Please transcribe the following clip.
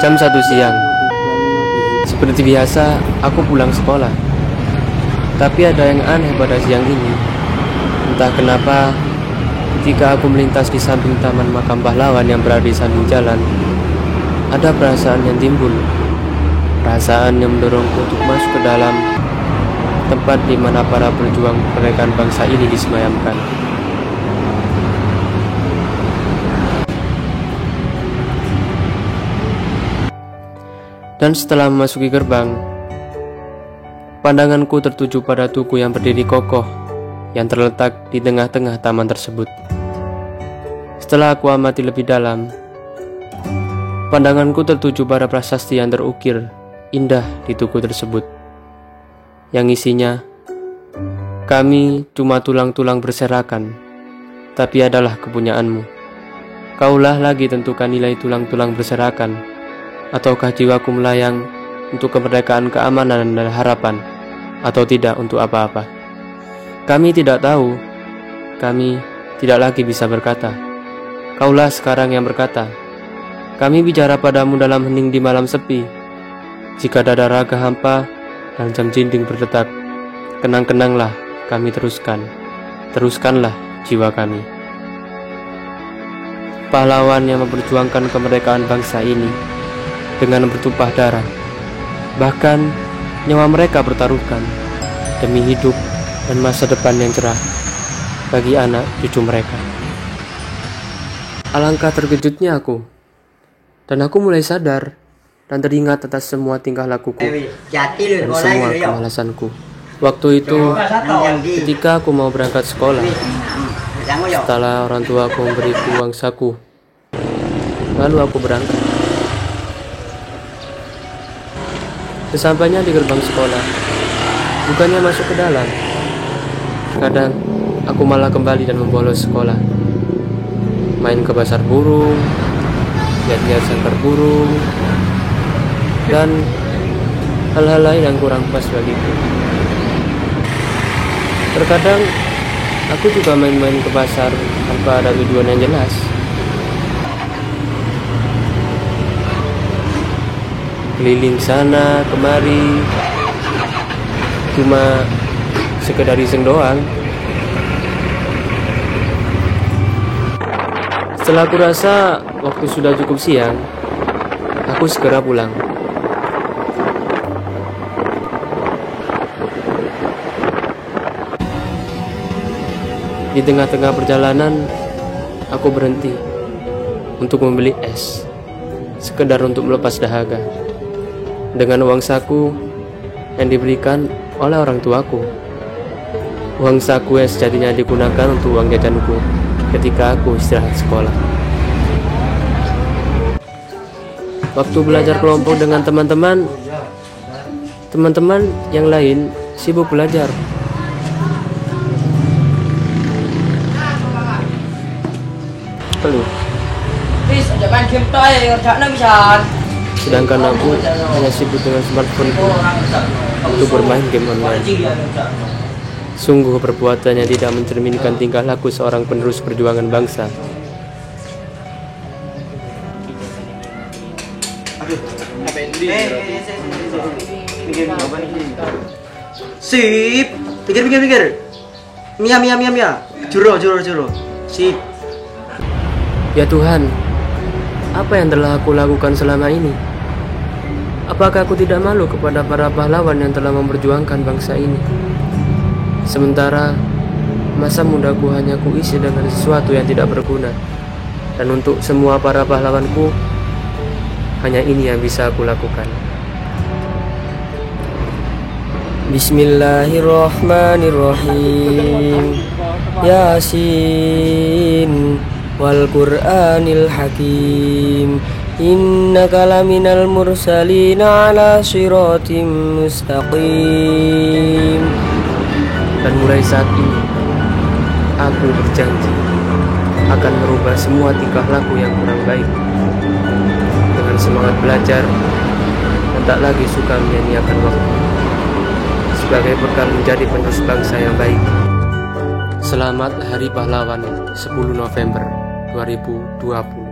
Jam 1 siang. Seperti biasa, aku pulang sekolah. Tapi ada yang aneh pada siang ini. Entah kenapa, ketika aku melintas di samping taman makam pahlawan yang berada di samping jalan, ada perasaan yang timbul. Perasaan yang mendorongku untuk masuk ke dalam tempat di mana para pejuang kemerdekaan bangsa ini disemayamkan. Dan setelah memasuki gerbang, pandanganku tertuju pada tugu yang berdiri kokoh yang terletak di tengah-tengah taman tersebut. Setelah aku amati lebih dalam, pandanganku tertuju pada prasasti yang terukir indah di tugu tersebut, yang isinya, "Kami cuma tulang-tulang berserakan, tapi adalah kepunyaanmu. Kaulah lagi tentukan nilai tulang-tulang berserakan, ataukah jiwaku melayang untuk kemerdekaan, keamanan, dan harapan, atau tidak untuk apa-apa. Kami tidak tahu, kami tidak lagi bisa berkata. Kaulah sekarang yang berkata. Kami bicara padamu dalam hening di malam sepi. Jika dada raga hampa dan jam dinding berdetak, kenang-kenanglah kami teruskan. Teruskanlah jiwa kami. Pahlawan yang memperjuangkan kemerdekaan bangsa ini dengan bertumpah darah, bahkan nyawa mereka bertaruhkan demi hidup dan masa depan yang cerah bagi anak cucu mereka. Alangkah terkejutnya aku, dan aku mulai sadar dan teringat atas semua tingkah lakuku dan semua kemalasanku. Waktu itu, ketika aku mau berangkat sekolah, setelah orang tua aku memberiku uang saku, lalu aku berangkat. Sesampainya di gerbang sekolah, bukannya masuk ke dalam, kadang aku malah kembali dan membolos sekolah, main ke pasar burung, lihat-lihat sangkar burung, dan hal-hal lain yang kurang pas bagiku. Terkadang aku juga main-main ke pasar tanpa ada tujuan yang jelas. Keliling sana kemari, cuma sekedar iseng doang. Setelah aku rasa waktu sudah cukup siang, aku segera pulang. Di tengah-tengah perjalanan, aku berhenti untuk membeli es, sekedar untuk melepas dahaga, dengan uang saku yang diberikan oleh orang tuaku. Uang saku yang sejatinya digunakan untuk uang jajanku ketika aku istirahat sekolah. Waktu belajar kelompok dengan teman-teman yang lain sibuk belajar. Sedangkan aku hanya sibuk dengan smartphone untuk bermain game online. Sungguh perbuatannya tidak mencerminkan tingkah laku seorang penerus perjuangan bangsa. Sip, pikir. Mia. Juro. Sip. Ya Tuhan, apa yang telah aku lakukan selama ini? Apakah aku tidak malu kepada para pahlawan yang telah memperjuangkan bangsa ini? Sementara masa mudaku hanya kuisi dengan sesuatu yang tidak berguna. Dan untuk semua para pahlawanku, hanya ini yang bisa aku lakukan. Bismillahirrahmanirrahim. Yasin wal Qur'anil Hakim, innaka laminal mursalina ala siratim mustaqim. Dan mulai saat ini, aku berjanji akan merubah semua tingkah laku yang kurang baik dengan semangat belajar dan tak lagi suka menyia-nyiakan waktu sebagai bekal menjadi penerus bangsa yang baik. Selamat Hari Pahlawan 10 November 2020.